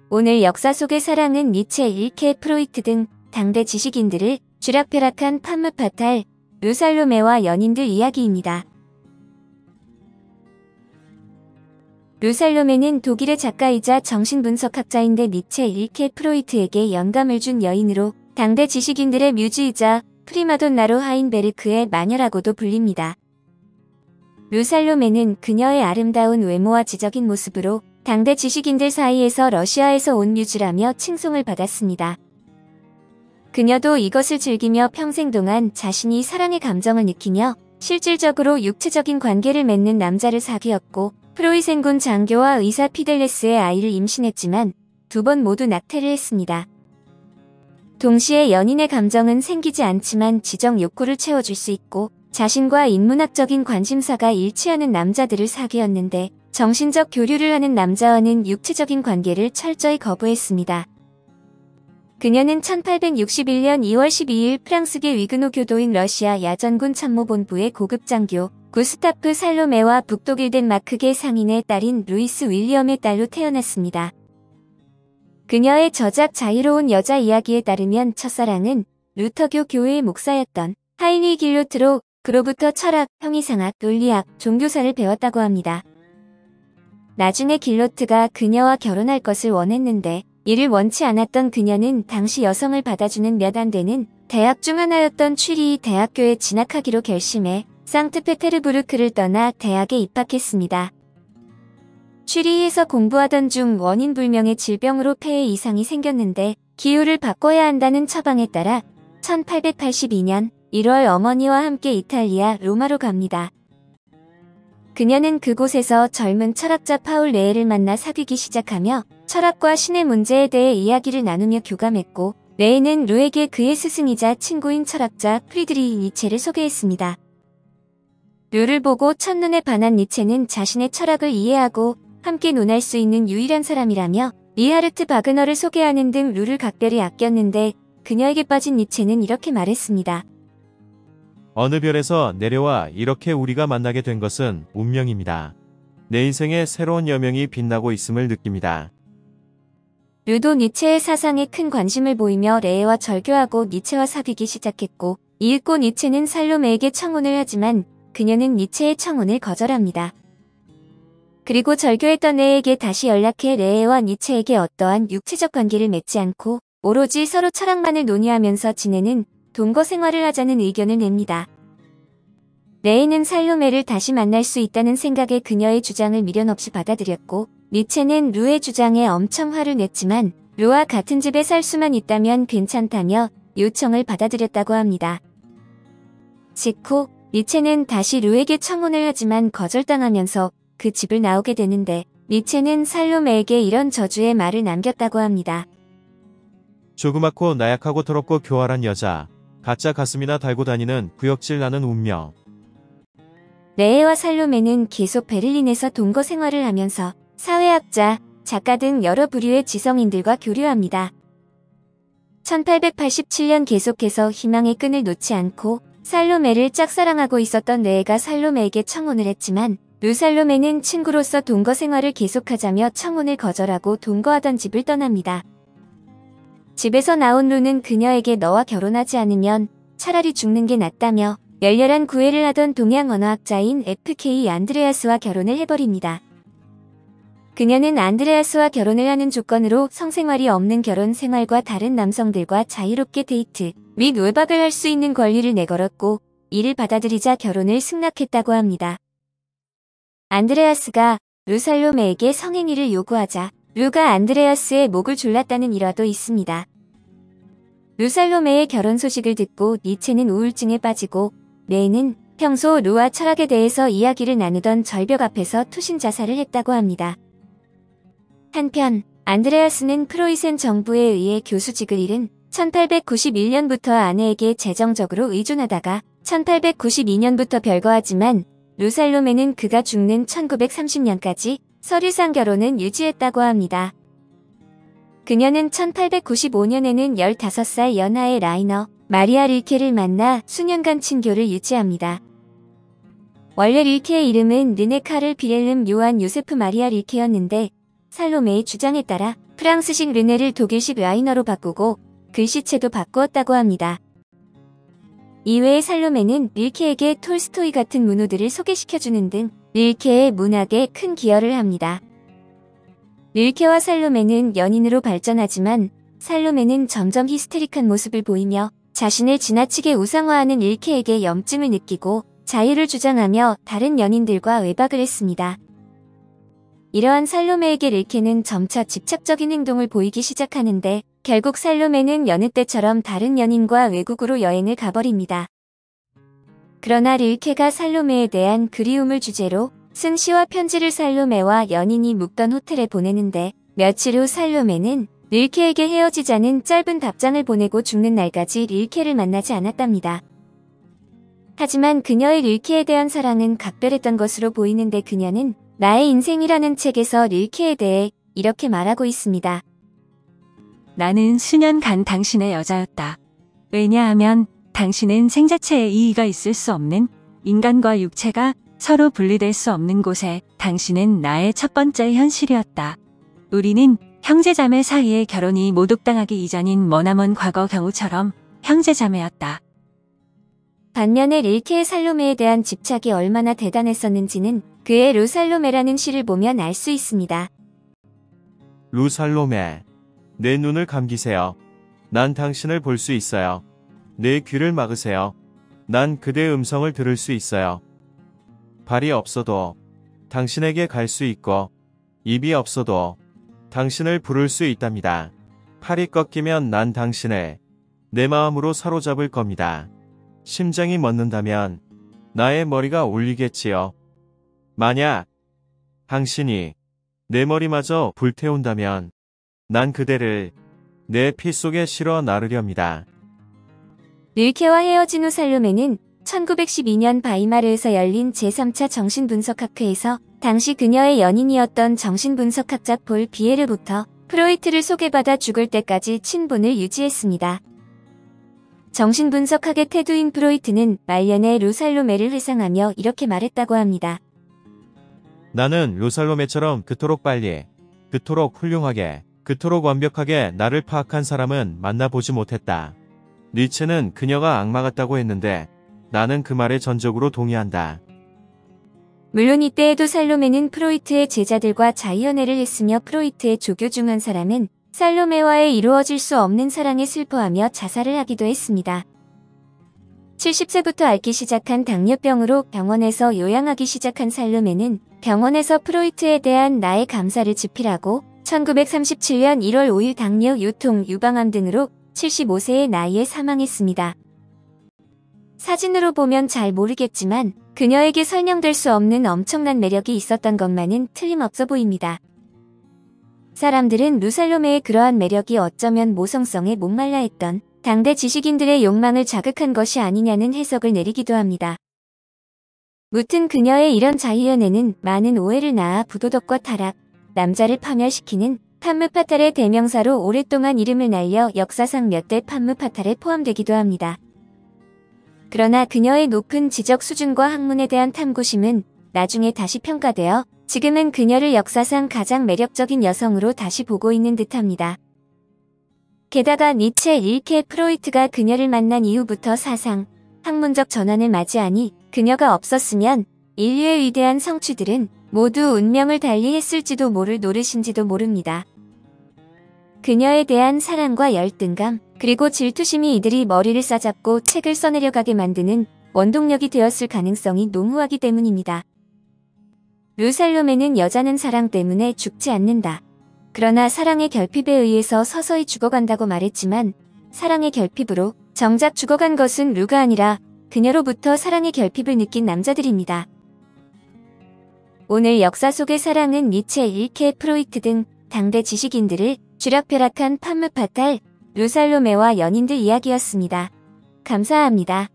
오늘 역사 속의 사랑은 니체, 릴케, 프로이트 등 당대 지식인들을 쥐락펴락한 판무파탈, 르살로메와 연인들 이야기입니다. 르살로메는 독일의 작가이자 정신분석학자인데 니체, 릴케, 프로이트에게 영감을 준 여인으로 당대 지식인들의 뮤즈이자 프리마돈나로 하인베르크의 마녀라고도 불립니다. 르살로메는 그녀의 아름다운 외모와 지적인 모습으로 당대 지식인들 사이에서 러시아에서 온 뮤즈라며 칭송을 받았습니다. 그녀도 이것을 즐기며 평생 동안 자신이 사랑의 감정을 느끼며 실질적으로 육체적인 관계를 맺는 남자를 사귀었고 프로이센군 장교와 의사 피델레스의 아이를 임신했지만 2번 모두 낙태를 했습니다. 동시에 연인의 감정은 생기지 않지만 지적 욕구를 채워줄 수 있고 자신과 인문학적인 관심사가 일치하는 남자들을 사귀었는데 정신적 교류를 하는 남자와는 육체적인 관계를 철저히 거부했습니다. 그녀는 1861년 2월 12일 프랑스계 위그노 교도인 러시아 야전군 참모본부의 고급장교 구스타프 살로메와 북독일 덴마크계 상인의 딸인 루이스 윌리엄의 딸로 태어났습니다. 그녀의 저작 자유로운 여자 이야기에 따르면 첫사랑은 루터교 교회의 목사였던 하이니 길로트로 그로부터 철학, 형이상학, 논리학, 종교사를 배웠다고 합니다. 나중에 길로트가 그녀와 결혼할 것을 원했는데 이를 원치 않았던 그녀는 당시 여성을 받아주는 몇 안 되는 대학 중 하나였던 취리히 대학교에 진학하기로 결심해 상트페테르부르크를 떠나 대학에 입학했습니다. 취리히에서 공부하던 중 원인불명의 질병으로 폐에 이상이 생겼는데 기후를 바꿔야 한다는 처방에 따라 1882년 1월 어머니와 함께 이탈리아 로마로 갑니다. 그녀는 그곳에서 젊은 철학자 파울 레에를 만나 사귀기 시작하며 철학과 신의 문제에 대해 이야기를 나누며 교감했고 레에는 루에게 그의 스승이자 친구인 철학자 프리드리히 니체를 소개했습니다. 루를 보고 첫눈에 반한 니체는 자신의 철학을 이해하고 함께 논할 수 있는 유일한 사람이라며 리하르트 바그너를 소개하는 등 루를 각별히 아꼈는데 그녀에게 빠진 니체는 이렇게 말했습니다. 어느 별에서 내려와 이렇게 우리가 만나게 된 것은 운명입니다. 내 인생에 새로운 여명이 빛나고 있음을 느낍니다. 루도 니체의 사상에 큰 관심을 보이며 레에와 절교하고 니체와 사귀기 시작했고 이윽고 니체는 살로메에게 청혼을 하지만 그녀는 니체의 청혼을 거절합니다. 그리고 절교했던 레에게 다시 연락해 레에와 니체에게 어떠한 육체적 관계를 맺지 않고 오로지 서로 철학만을 논의하면서 지내는 동거 생활을 하자는 의견을 냅니다. 레에는 살로메를 다시 만날 수 있다는 생각에 그녀의 주장을 미련 없이 받아들였고 니체는 루의 주장에 엄청 화를 냈지만 루와 같은 집에 살 수만 있다면 괜찮다며 요청을 받아들였다고 합니다. 직후 니체는 다시 루에게 청혼을 하지만 거절당하면서 그 집을 나오게 되는데 니체는 살로메에게 이런 저주의 말을 남겼다고 합니다. 조그맣고 나약하고 더럽고 교활한 여자, 가짜 가슴이나 달고 다니는 구역질 나는 운명. 레에와 살로메는 계속 베를린에서 동거 생활을 하면서 사회학자, 작가 등 여러 부류의 지성인들과 교류합니다. 1887년 계속해서 희망의 끈을 놓지 않고 살로메를 짝사랑하고 있었던 레에가 살로메에게 청혼을 했지만 르살로메는 친구로서 동거 생활을 계속하자며 청혼을 거절하고 동거하던 집을 떠납니다. 집에서 나온 루는 그녀에게 너와 결혼하지 않으면 차라리 죽는 게 낫다며 열렬한 구애를 하던 동양 언어학자인 F.K. 안드레아스와 결혼을 해버립니다. 그녀는 안드레아스와 결혼을 하는 조건으로 성생활이 없는 결혼 생활과 다른 남성들과 자유롭게 데이트 및 외박을 할 수 있는 권리를 내걸었고 이를 받아들이자 결혼을 승낙했다고 합니다. 안드레아스가 르살로메에게 성행위를 요구하자 루가 안드레아스의 목을 졸랐다는 일화도 있습니다. 르살로메의 결혼 소식을 듣고 니체는 우울증에 빠지고 레에는 평소 루와 철학에 대해서 이야기를 나누던 절벽 앞에서 투신 자살을 했다고 합니다. 한편 안드레아스는 프로이센 정부에 의해 교수직을 잃은 1891년부터 아내에게 재정적으로 의존하다가 1892년부터 별거하지만 르살로메는 그가 죽는 1930년까지 서류상 결혼은 유지했다고 합니다. 그녀는 1895년에는 15살 연하의 라이너, 마리아 릴케를 만나 수년간 친교를 유지합니다. 원래 릴케의 이름은 르네 카를 비렐름 요한 요세프 마리아 릴케였는데 살로메의 주장에 따라 프랑스식 르네를 독일식 라이너로 바꾸고 글씨체도 바꾸었다고 합니다. 이외에 살로메는 릴케에게 톨스토이 같은 문호들을 소개시켜주는 등 릴케의 문학에 큰 기여를 합니다. 릴케와 살로메는 연인으로 발전하지만 살로메는 점점 히스테릭한 모습을 보이며 자신을 지나치게 우상화하는 릴케에게 염증을 느끼고 자유를 주장하며 다른 연인들과 외박을 했습니다. 이러한 살로메에게 릴케는 점차 집착적인 행동을 보이기 시작하는데 결국 살로메는 여느 때처럼 다른 연인과 외국으로 여행을 가버립니다. 그러나 릴케가 살로메에 대한 그리움을 주제로 쓴 시와 편지를 살로메와 연인이 묵던 호텔에 보내는데 며칠 후 살로메는 릴케에게 헤어지자는 짧은 답장을 보내고 죽는 날까지 릴케를 만나지 않았답니다. 하지만 그녀의 릴케에 대한 사랑은 각별했던 것으로 보이는데 그녀는 나의 인생이라는 책에서 릴케에 대해 이렇게 말하고 있습니다. 나는 수년간 당신의 여자였다. 왜냐하면 당신은 생자체에 이의가 있을 수 없는 인간과 육체가 서로 분리될 수 없는 곳에 당신은 나의 첫 번째 현실이었다. 우리는 형제자매 사이의 결혼이 모독당하기 이전인 머나먼 과거 경우처럼 형제자매였다. 반면에 릴케의 살로메에 대한 집착이 얼마나 대단했었는지는 그의 루살로메라는 시를 보면 알 수 있습니다. 루살로메, 내 눈을 감기세요. 난 당신을 볼 수 있어요. 내 귀를 막으세요. 난 그대의 음성을 들을 수 있어요. 발이 없어도 당신에게 갈 수 있고 입이 없어도 당신을 부를 수 있답니다. 팔이 꺾이면 난 당신을 내 마음으로 사로잡을 겁니다. 심장이 멎는다면 나의 머리가 울리겠지요. 만약 당신이 내 머리마저 불태운다면 난 그대를 내 피 속에 실어 나르렵니다. 릴케와 헤어진 후 살로메는 1912년 바이마르에서 열린 제3차 정신분석학회에서 당시 그녀의 연인이었던 정신분석학자 폴 비에르부터 프로이트를 소개받아 죽을 때까지 친분을 유지했습니다. 정신분석학의 태두인 프로이트는 말년에 루살로메를 회상하며 이렇게 말했다고 합니다. 나는 루살로메처럼 그토록 빨리, 그토록 훌륭하게, 그토록 완벽하게 나를 파악한 사람은 만나보지 못했다. 니체는 그녀가 악마 같다고 했는데 나는 그 말에 전적으로 동의한다. 물론 이때에도 살로메는 프로이트의 제자들과 자유연애를 했으며 프로이트의 조교 중 한 사람은 살로메와의 이루어질 수 없는 사랑에 슬퍼하며 자살을 하기도 했습니다. 70세부터 앓기 시작한 당뇨병으로 병원에서 요양하기 시작한 살로메는 병원에서 프로이트에 대한 나의 감사를 집필하고 1937년 1월 5일 당뇨, 유통, 유방암 등으로 75세의 나이에 사망했습니다. 사진으로 보면 잘 모르겠지만 그녀에게 설명될 수 없는 엄청난 매력이 있었던 것만은 틀림없어 보입니다. 사람들은 루살로메의 그러한 매력이 어쩌면 모성성에 목말라 했던 당대 지식인들의 욕망을 자극한 것이 아니냐는 해석을 내리기도 합니다. 무튼 그녀의 이런 자유연애는 많은 오해를 낳아 부도덕과 타락, 남자를 파멸시키는 판무파탈의 대명사로 오랫동안 이름을 날려 역사상 몇 대 판무파탈에 포함되기도 합니다. 그러나 그녀의 높은 지적 수준과 학문에 대한 탐구심은 나중에 다시 평가되어 지금은 그녀를 역사상 가장 매력적인 여성으로 다시 보고 있는 듯합니다. 게다가 니체, 릴케, 프로이트가 그녀를 만난 이후부터 사상, 학문적 전환을 맞이하니 그녀가 없었으면 인류의 위대한 성취들은 모두 운명을 달리했을지도 모를 노릇인지도 모릅니다. 그녀에 대한 사랑과 열등감, 그리고 질투심이 이들이 머리를 싸잡고 책을 써내려가게 만드는 원동력이 되었을 가능성이 농후하기 때문입니다. 루살로메는 여자는 사랑 때문에 죽지 않는다. 그러나 사랑의 결핍에 의해서 서서히 죽어간다고 말했지만 사랑의 결핍으로 정작 죽어간 것은 루가 아니라 그녀로부터 사랑의 결핍을 느낀 남자들입니다. 오늘 역사 속의 사랑은 니체, 릴케, 프로이트 등 당대 지식인들을 쥐락펴락한 판무파탈, 루살로메와 연인들 이야기였습니다. 감사합니다.